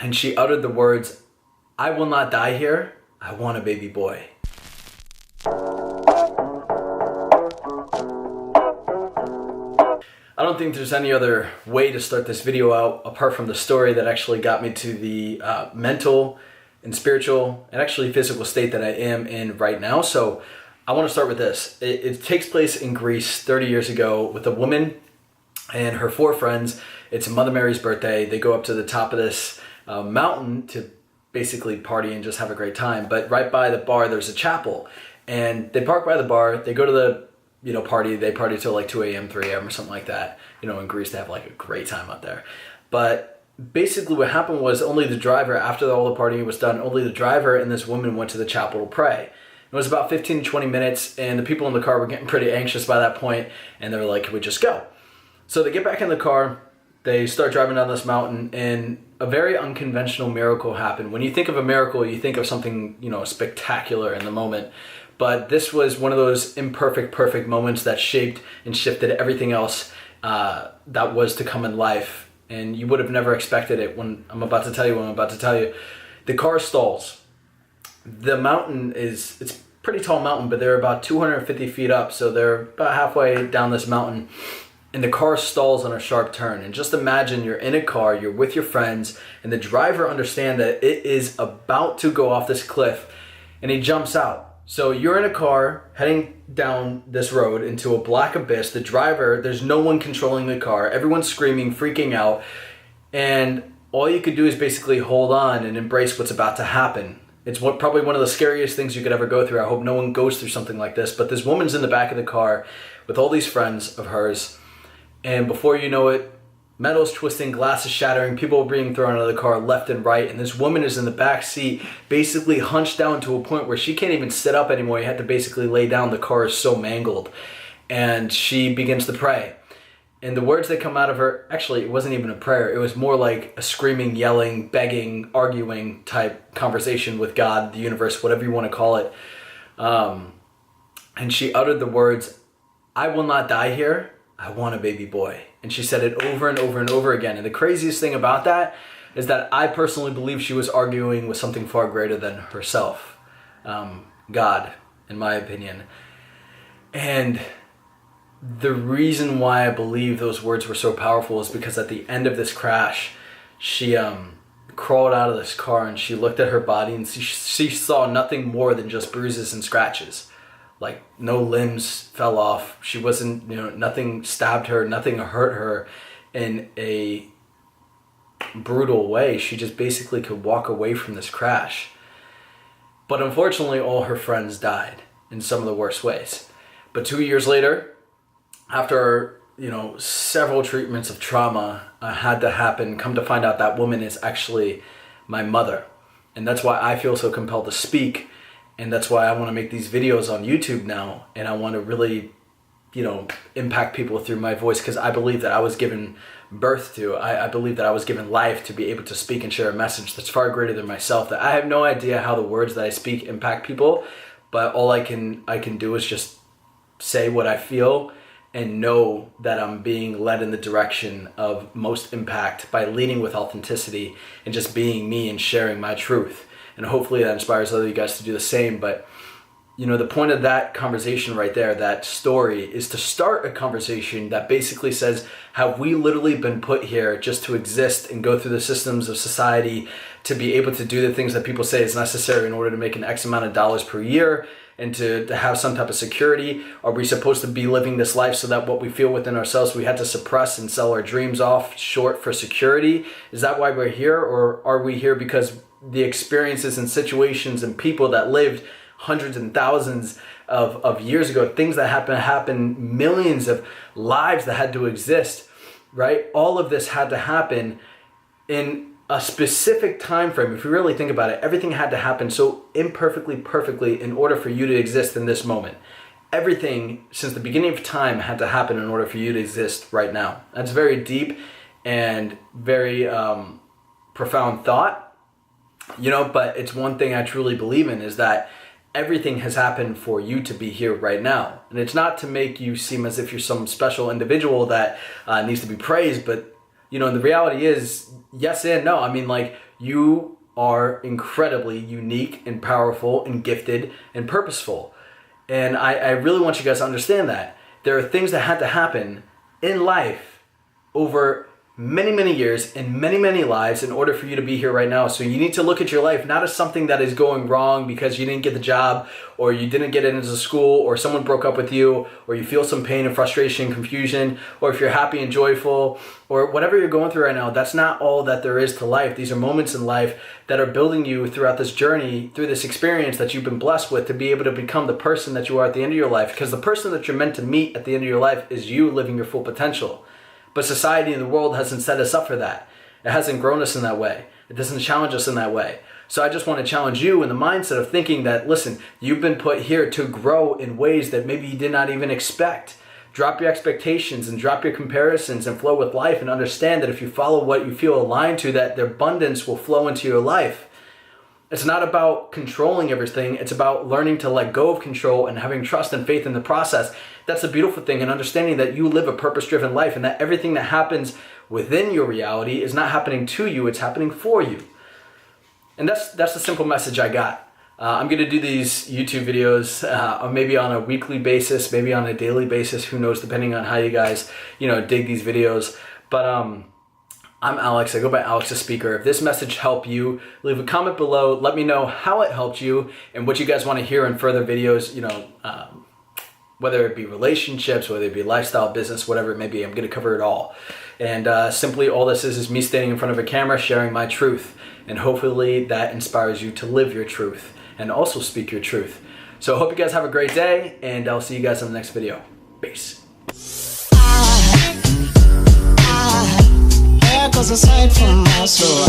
and she uttered the words, "I will not die here. I want a baby boy." I don't think there's any other way to start this video out apart from the story that actually got me to the mental and spiritual and actually physical state that I am in right now. So I want to start with this. It takes place in Greece 30 years ago with a woman and her 4 friends. It's Mother Mary's birthday. They go up to the top of this mountain to basically party and just have a great time. But right by the bar, there's a chapel. And they park by the bar. They go to the party. They party till like 2 a.m., 3 a.m. or something like that. In Greece, they have like a great time out there. But basically what happened was only the driver, after all the partying was done, only the driver and this woman went to the chapel to pray. It was about 15 to 20 minutes, and the people in the car were getting pretty anxious by that point, and they were like, "Can we just go?" So they get back in the car, they start driving down this mountain, and a very unconventional miracle happened. When you think of a miracle, you think of something, spectacular in the moment. But this was one of those imperfect, perfect moments that shaped and shifted everything else that was to come in life. And you would have never expected it when I'm about to tell you. The car stalls. The mountain it's a pretty tall mountain, but they're about 250 feet up. So they're about halfway down this mountain. And the car stalls on a sharp turn. And just imagine you're in a car, you're with your friends, and the driver understands that it is about to go off this cliff, and he jumps out. So you're in a car heading down this road into a black abyss. The driver, there's no one controlling the car. Everyone's screaming, freaking out. And all you could do is basically hold on and embrace what's about to happen. It's probably one of the scariest things you could ever go through. I hope no one goes through something like this. But this woman's in the back of the car with all these friends of hers. And before you know it, metal's twisting, glass is shattering, people are being thrown out of the car left and right, and this woman is in the back seat, basically hunched down to a point where she can't even sit up anymore. You have to basically lay down. The car is so mangled. And she begins to pray. And the words that come out of her, actually, it wasn't even a prayer. It was more like a screaming, yelling, begging, arguing type conversation with God, the universe, whatever you want to call it. And she uttered the words, "I will not die here. I want a baby boy." And she said it over and over and over again. And the craziest thing about that is that I personally believe she was arguing with something far greater than herself. God, in my opinion. And the reason why I believe those words were so powerful is because at the end of this crash, she crawled out of this car and she looked at her body and she saw nothing more than just bruises and scratches. Like no limbs fell off. She wasn't, nothing stabbed her, nothing hurt her in a brutal way. She just basically could walk away from this crash. But unfortunately, all her friends died in some of the worst ways. But 2 years later, after, several treatments of trauma had to happen, come to find out that woman is actually my mother. And that's why I feel so compelled to speak. And that's why I want to make these videos on YouTube now. And I want to really, impact people through my voice, because I believe that I was given birth to. I believe that I was given life to be able to speak and share a message that's far greater than myself. That I have no idea how the words that I speak impact people, but all I can do is just say what I feel and know that I'm being led in the direction of most impact by leading with authenticity and just being me and sharing my truth. And hopefully that inspires other you guys to do the same. But, the point of that conversation right there, that story, is to start a conversation that basically says, have we literally been put here just to exist and go through the systems of society to be able to do the things that people say is necessary in order to make an X amount of dollars per year and to have some type of security? Are we supposed to be living this life so that what we feel within ourselves, we had to suppress and sell our dreams off short for security? Is that why we're here? Or are we here because the experiences and situations and people that lived hundreds and thousands of years ago, things that happened, millions of lives that had to exist, right? All of this had to happen in a specific time frame. If you really think about it, everything had to happen so imperfectly, perfectly in order for you to exist in this moment. Everything since the beginning of time had to happen in order for you to exist right now. That's very deep and very profound thought. But it's one thing I truly believe in, is that everything has happened for you to be here right now. And it's not to make you seem as if you're some special individual that needs to be praised, but the reality is yes and no. I mean, like, You are incredibly unique and powerful and gifted and purposeful. And I really want you guys to understand that. There are things that had to happen in life over many, many years and many, many lives in order for you to be here right now. So you need to look at your life not as something that is going wrong because you didn't get the job, or you didn't get into school, or someone broke up with you, or you feel some pain and frustration, confusion, or if you're happy and joyful, or whatever you're going through right now. That's not all that there is to life. These are moments in life that are building you throughout this journey, through this experience that you've been blessed with, to be able to become the person that you are at the end of your life. Because the person that you're meant to meet at the end of your life is you living your full potential. But society and the world hasn't set us up for that. It hasn't grown us in that way. It doesn't challenge us in that way. So I just want to challenge you in the mindset of thinking that, listen, you've been put here to grow in ways that maybe you did not even expect. Drop your expectations and drop your comparisons and flow with life, and understand that if you follow what you feel aligned to, that the abundance will flow into your life. It's not about controlling everything. It's about learning to let go of control and having trust and faith in the process. That's a beautiful thing, and understanding that you live a purpose-driven life, and that everything that happens within your reality is not happening to you, it's happening for you. And that's the simple message I got. I'm going to do these YouTube videos maybe on a weekly basis, maybe on a daily basis, who knows, depending on how you guys, dig these videos. But I'm Alex. I go by Alexthespeaker. If this message helped you, leave a comment below. Let me know how it helped you and what you guys want to hear in further videos, whether it be relationships, whether it be lifestyle, business, whatever it may be. I'm going to cover it all. And simply all this is me standing in front of a camera sharing my truth. And hopefully that inspires you to live your truth and also speak your truth. So I hope you guys have a great day, and I'll see you guys in the next video. Peace. Cause aside from my soul,